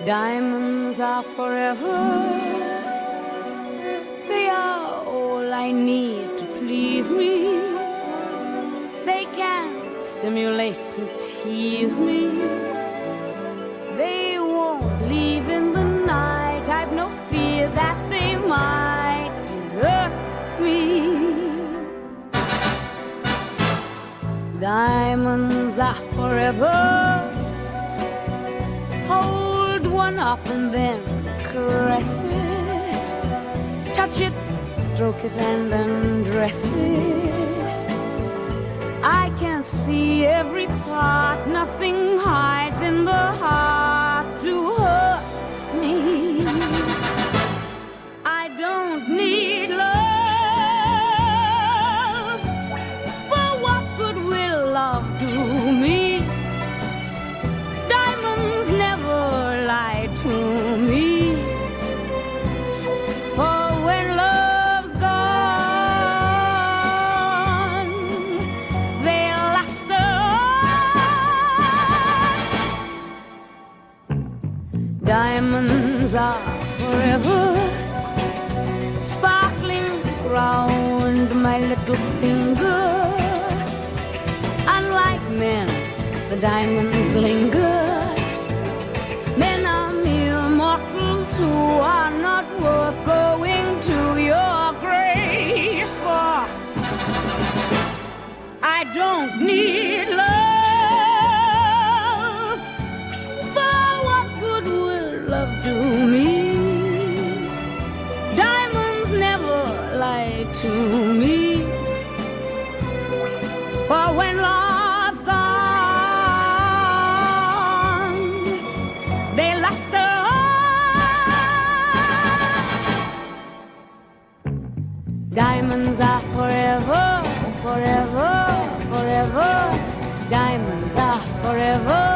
Diamonds are forever. They are all I need to please me. They can stimulate and tease me. They won't leave in the night. I've no fear that they might desert me. Diamonds are forever. Hold one up and then caress it. Touch it, stroke it and undress it. I can see every part. Nothing hides in the heart to hurt me. I don't need love. For what good will love do me? Diamonds never lie to me. For when love's gone, they'll last on. Diamonds are forever, sparkling round my little finger. Unlike men, the diamonds linger. Men are mere mortals who are not worth going to your grave for. I don't need love. For what good will love do me? Diamonds never lie to me. For when love's gone, they last on. Diamonds are forever, forever, forever. Diamonds are forever.